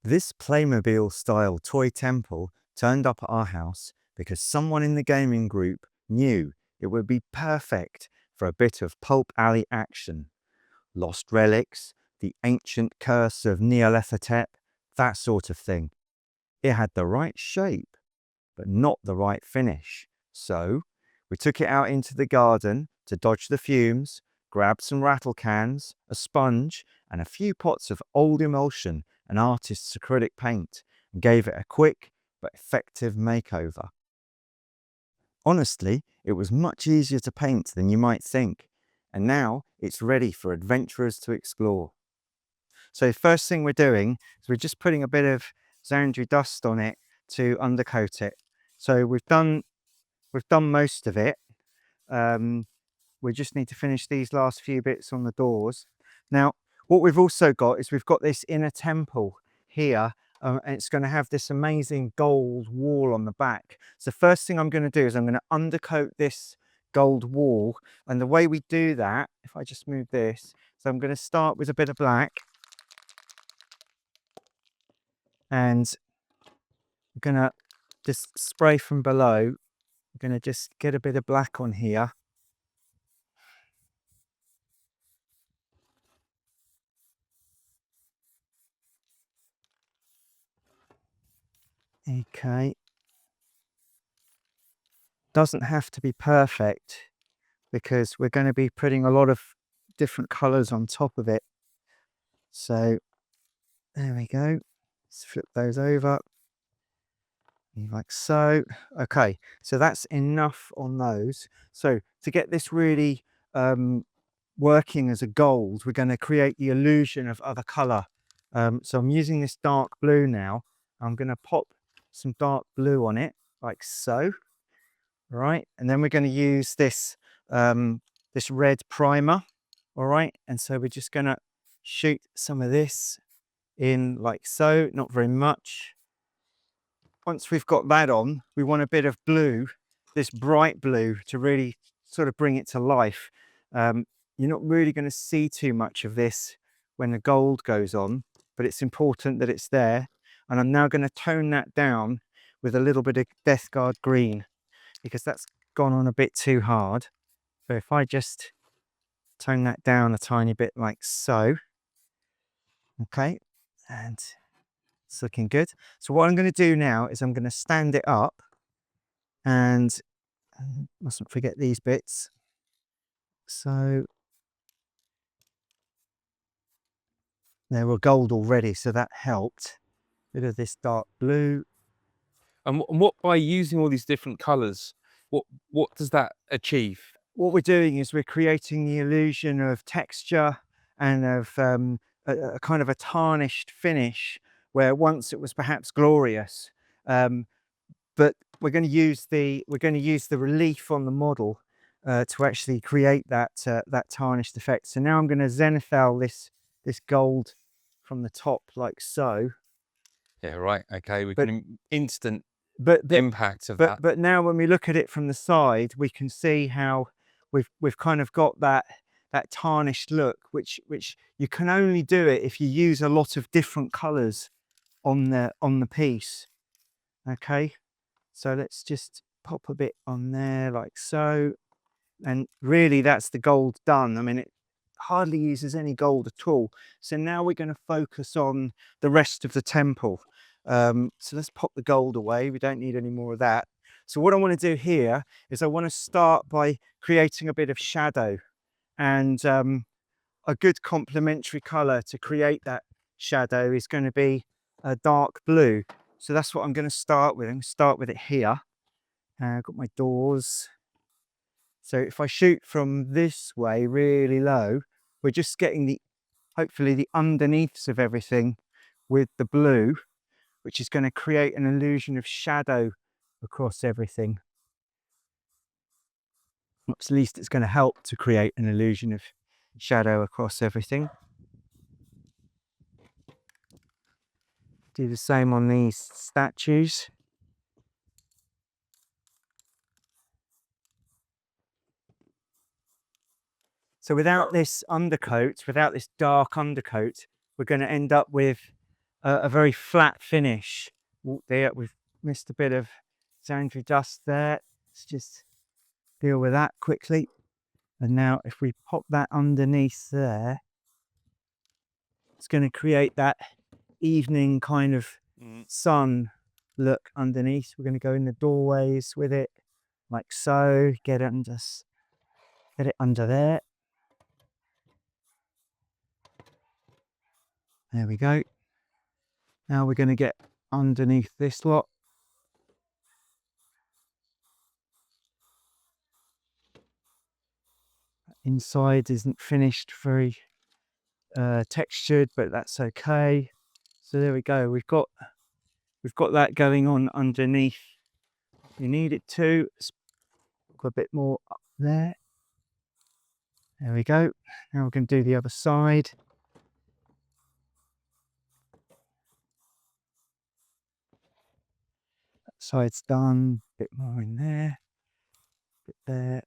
This Playmobil-style toy temple turned up at our house because someone in the gaming group knew it would be perfect for a bit of Pulp Alley action. Lost relics, the ancient curse of Nyarlathotep, that sort of thing. It had the right shape, but not the right finish. So we took it out into the garden to dodge the fumes, grabbed some rattle cans, a sponge, and a few pots of old emulsion and artist's acrylic paint, and gave it a quick but effective makeover. Honestly, it was much easier to paint than you might think, and now it's ready for adventurers to explore. So first thing we're doing is we're just putting a bit of Zandri dust on it to undercoat it. So we've done most of it. We just need to finish these last few bits on the doors. Now, what we've also got is we've got this inner temple here, and it's going to have this amazing gold wall on the back. So first thing I'm going to do is I'm going to undercoat this gold wall. And the way we do that, if I just move this, so I'm going to start with a bit of black, and I'm going to just spray from below. I'm going to just get a bit of black on here. Okay. Doesn't have to be perfect because we're going to be putting a lot of different colors on top of it. So there we go. Let's flip those over like so. Okay, so that's enough on those. So to get this really working as a gold, we're going to create the illusion of other color. So I'm using this dark blue now. I'm going to pop some dark blue on it like so. Right, and then we're going to use this this red primer. All right, and so we're just going to shoot some of this in like so, not very much. Once we've got that on, we want a bit of blue, this bright blue, to really sort of bring it to life. You're not really going to see too much of this when the gold goes on, but it's important that it's there. And I'm now going to tone that down with a little bit of Death Guard green, because that's gone on a bit too hard. So if I just tone that down a tiny bit like so, okay, and it's looking good. So what I'm going to do now is I'm going to stand it up, and mustn't forget these bits. So they were gold already, so that helped. Bit of this dark blue. And what by using all these different colours, what does that achieve? What we're doing is we're creating the illusion of texture and of a kind of a tarnished finish where once it was perhaps glorious. But we're going to use the relief on the model to actually create that that tarnished effect. So now I'm going to zenithal this gold from the top like so. Yeah, right. Okay, we But can instant but but impact of but that. but now when we look at it from the side, we can see how we've kind of got that tarnished look, which you can only do it if you use a lot of different colors on the piece. Okay, so let's just pop a bit on there like so, and really that's the gold done. I mean, it hardly uses any gold at all. So now we're going to focus on the rest of the temple. So let's pop the gold away. We don't need any more of that. So what I want to do here is I want to start by creating a bit of shadow, and a good complementary color to create that shadow is going to be a dark blue. So that's what I'm going to start with. I'm going to start with it here. I've got my doors. So if I shoot from this way really low, we're just getting hopefully the underneaths of everything with the blue, which is going to create an illusion of shadow across everything. Or at least it's going to help to create an illusion of shadow across everything. Do the same on these statues. So without this undercoat, without this dark undercoat, we're going to end up with a very flat finish. There, we've missed a bit of sanitary dust there. Let's just deal with that quickly. And now if we pop that underneath there, it's going to create that evening kind of sun look underneath. We're going to go in the doorways with it, like so. Get it under there. There we go. Now we're going to get underneath this lot. Inside isn't finished very textured, but that's okay. So there we go. We've got that going on underneath. You need it to. Got a bit more up there. There we go. Now we're going to do the other side. That side's done. A bit more in there. Bit there.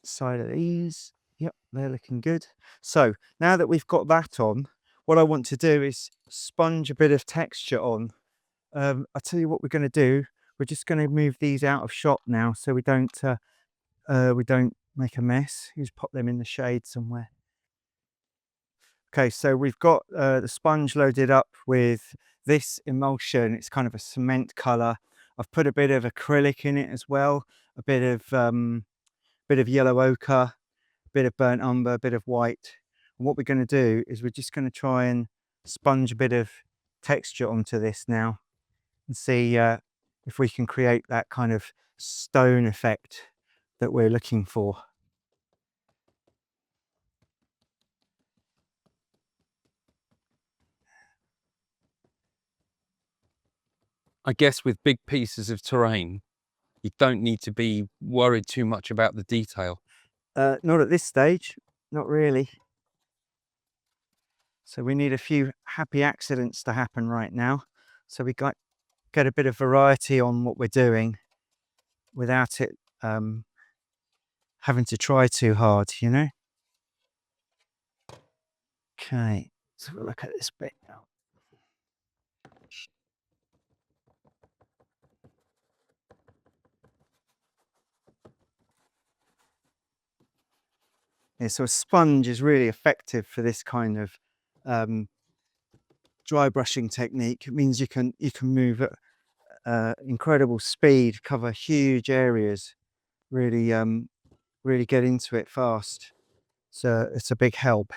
Side of these. Yep, they're looking good. So now that we've got that on, what I want to do is sponge a bit of texture on. I'll tell you what we're going to do. We're just going to move these out of shot now, so we don't make a mess. Just pop them in the shade somewhere. Okay, so we've got the sponge loaded up with this emulsion. It's kind of a cement color. I've put a bit of acrylic in it as well, a bit of yellow ochre, a bit of burnt umber, a bit of white. And what we're going to do is we're just going to try and sponge a bit of texture onto this now and see if we can create that kind of stone effect that we're looking for. I guess with big pieces of terrain, you don't need to be worried too much about the detail. Not at this stage, not really. So we need a few happy accidents to happen right now. So we get a bit of variety on what we're doing without it having to try too hard, you know? Okay, so we'll look at this bit now. Yeah, so a sponge is really effective for this kind of dry brushing technique. It means you can move at incredible speed, cover huge areas, really really get into it fast. So it's a big help.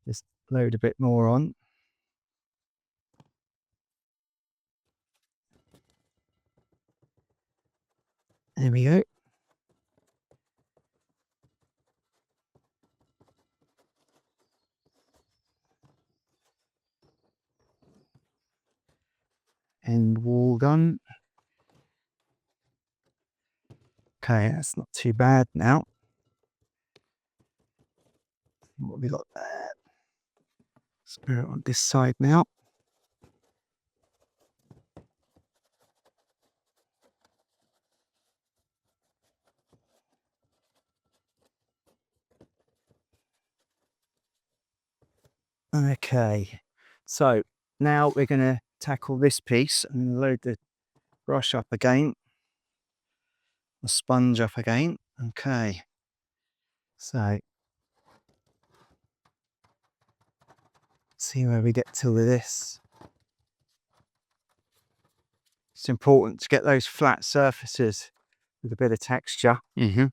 Just load a bit more on. There we go. And wall done. Okay, that's not too bad now. What have we got there? Let's put it on this side now. Okay, so now we're going to tackle this piece. I'm going to load the brush up again, the sponge up again. Okay, so see where we get to with this. It's important to get those flat surfaces with a bit of texture. There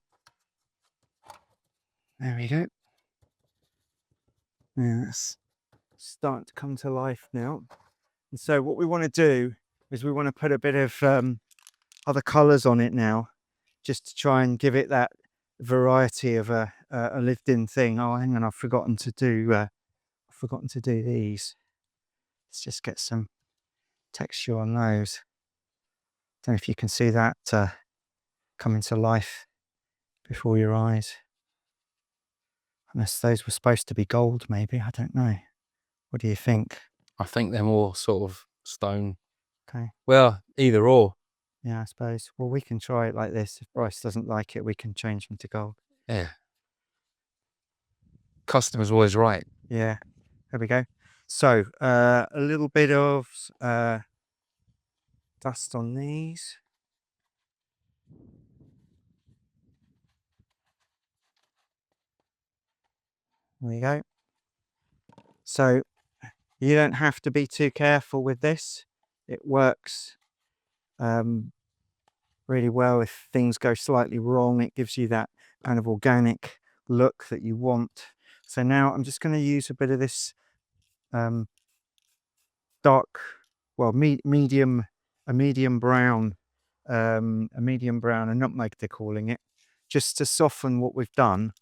we go. Yeah, that's starting to come to life now. And so what we want to do is we want to put a bit of other colours on it now, just to try and give it that variety of a lived-in thing. Oh, hang on, I've forgotten to do these. Let's just get some texture on those. Don't know if you can see that coming to life before your eyes. Unless those were supposed to be gold, maybe. I don't know. What do you think? I think they're more sort of stone. Okay. Well, either or. Yeah, I suppose. Well, we can try it like this. If Bryce doesn't like it, we can change them to gold. Yeah. Customer's always right. Yeah. There we go. So a little bit of dust on these. There we go. So you don't have to be too careful with this. It works really well. If things go slightly wrong, it gives you that kind of organic look that you want. So now I'm just going to use a bit of this dark, well, medium brown, a nutmeg they're calling it, just to soften what we've done.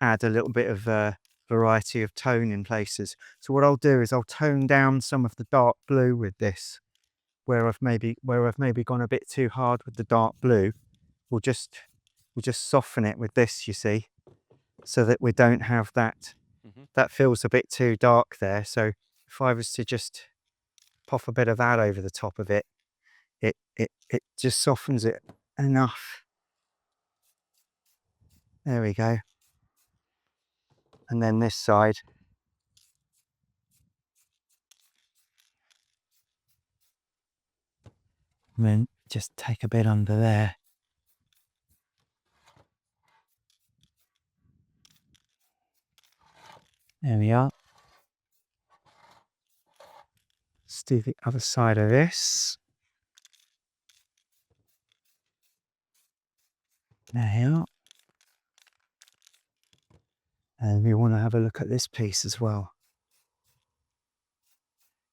Add a little bit of variety of tone in places. So what I'll do is I'll tone down some of the dark blue with this, where I've maybe gone a bit too hard with the dark blue. We'll just soften it with this, you see, so that we don't have that. That feels a bit too dark there. So if I was to just pop a bit of that over the top of it, it just softens it enough. There we go. And then this side. And then just take a bit under there. There we are. Let's do the other side of this. There you are. And we want to have a look at this piece as well.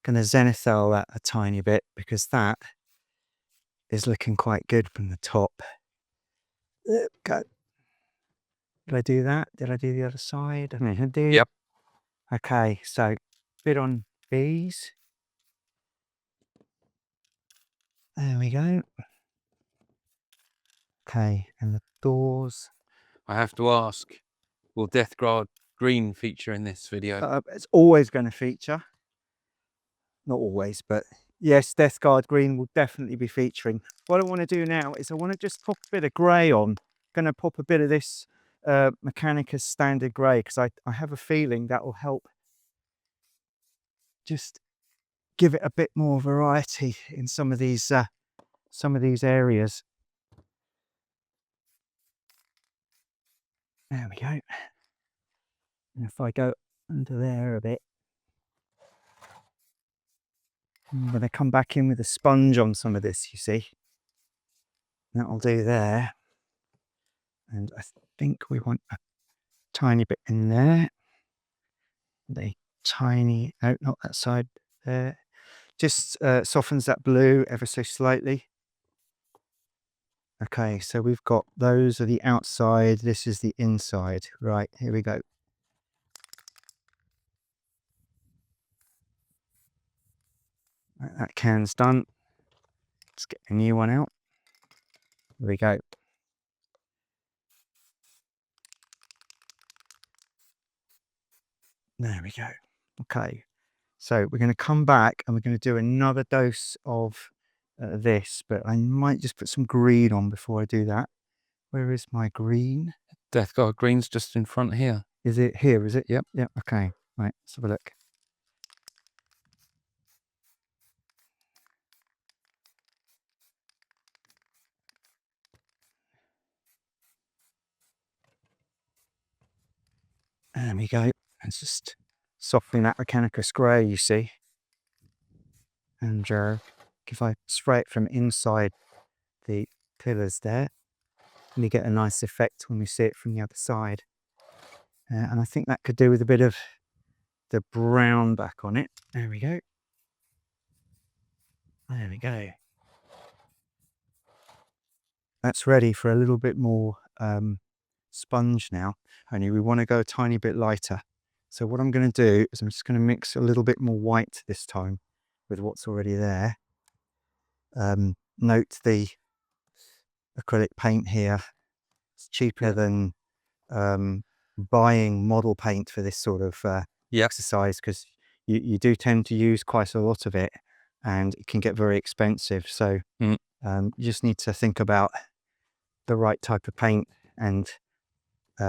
Going to zenithal that a tiny bit because that is looking quite good from the top. There we go. Did I do that? Did I do the other side? I did. Yep. Okay, so bit on these. There we go. Okay, and the doors. I have to ask, will Death Guard green feature in this video? It's always going to feature. Not always, but yes, Death Guard green will definitely be featuring. What I want to do now is I want to just pop a bit of grey on. Going to pop a bit of this Mechanicus standard grey because I have a feeling that will help just give it a bit more variety in some of these areas. There we go. And if I go under there a bit, I'm going to come back in with a sponge on some of this, you see. That'll do there. And I think we want a tiny bit in there. The tiny, oh, not that side there. Just softens that blue ever so slightly. Okay, so we've got those are the outside, this is the inside. Right, here we go. Right, that can's done. Let's get a new one out. Here we go. There we go. Okay, so we're going to come back and we're going to do another dose of this, but I might just put some green on before I do that. Where is my green? Death Guard green's just in front here. Is it here? Is it? Yep. Yep. Okay. Right. Let's have a look. There we go. It's just softening that Mechanicus grey, you see. And if I spray it from inside the pillars there, and you get a nice effect when we see it from the other side. And I think that could do with a bit of the brown back on it. There we go. There we go. That's ready for a little bit more sponge now, only we want to go a tiny bit lighter. So what I'm going to do is I'm just going to mix a little bit more white this time with what's already there. Note the acrylic paint here. It's cheaper than buying model paint for this sort of exercise because you do tend to use quite a lot of it and it can get very expensive. So you just need to think about the right type of paint and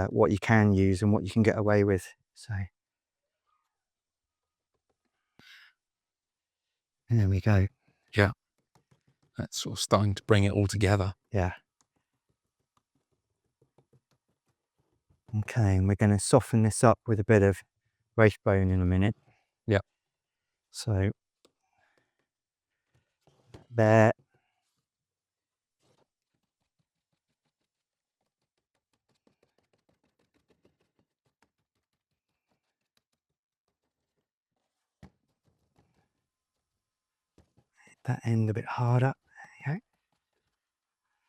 what you can use and what you can get away with. So There we go. Yeah. That's sort of starting to bring it all together. Yeah. Okay, and we're going to soften this up with a bit of wraith bone in a minute. Yeah. So there. That end a bit harder. There you go.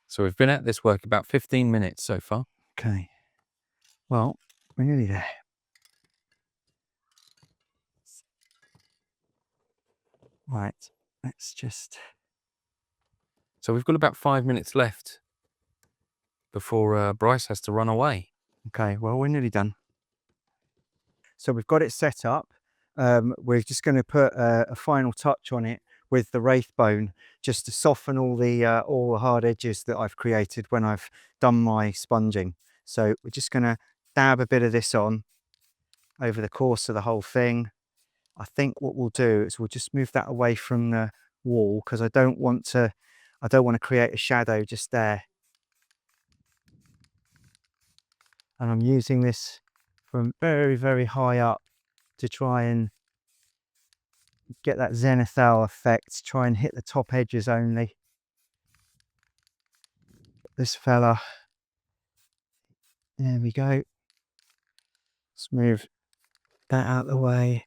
So we've been at this work about 15 minutes so far. Okay. Well, we're nearly there. Right. Let's just. So we've got about 5 minutes left before Bryce has to run away. Okay. Well, we're nearly done. So we've got it set up. We're just going to put a final touch on it with the wraith bone, just to soften all the hard edges that I've created when I've done my sponging. So we're just going to dab a bit of this on over the course of the whole thing. I think what we'll do is we'll just move that away from the wall, because I don't want to create a shadow just there. And I'm using this from very, very high up to try and get that zenithal effect, try and hit the top edges only. This fella, there we go. Let's move that out of the way.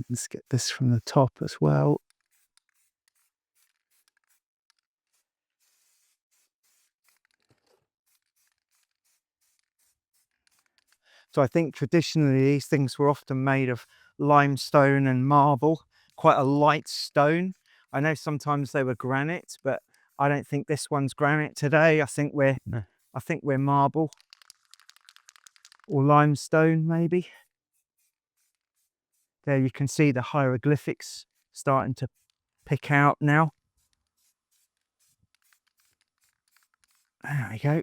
Let's get this from the top as well. So I think traditionally these things were often made of limestone and marble, quite a light stone. I know sometimes they were granite, but I don't think this one's granite today. I think we're marble or limestone maybe. There you can see the hieroglyphics starting to pick out now. There we go.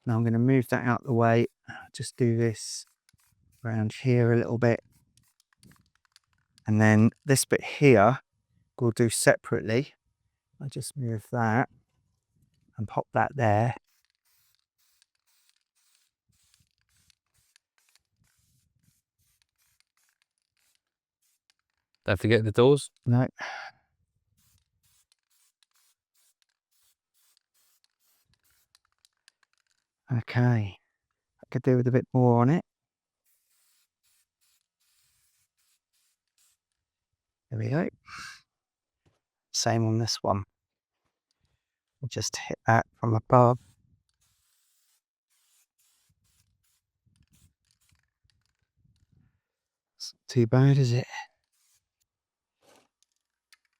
Now I'm going to move that out of the way. Just do this around here a little bit. And then this bit here we'll do separately. I'll just move that and pop that there. Don't forget the doors. No. Okay. I could do with a bit more on it. There we go. Same on this one. We'll just hit that from above. It's not too bad, is it?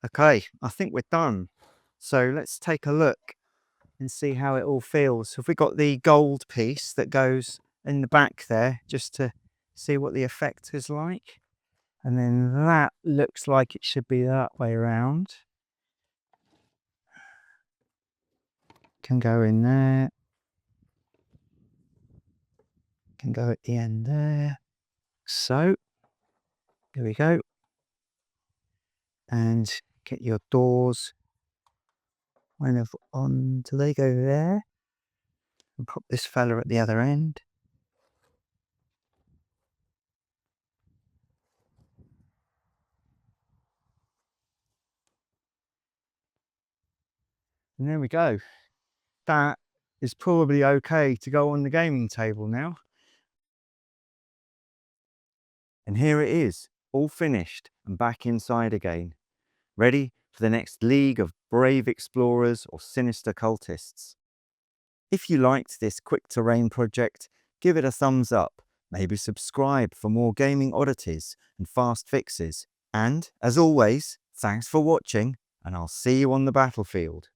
Okay, I think we're done. So let's take a look and see how it all feels. Have we got the gold piece that goes in the back there, just to see what the effect is like? And then that looks like it should be that way around. Can go in there. Can go at the end there. So, there we go. And get your doors kind of on, do they go there? And pop this fella at the other end. And there we go. That is probably okay to go on the gaming table now. And here it is, all finished and back inside again, ready for the next league of brave explorers or sinister cultists. If you liked this quick terrain project, give it a thumbs up, maybe subscribe for more gaming oddities and fast fixes. And as always, thanks for watching, and I'll see you on the battlefield.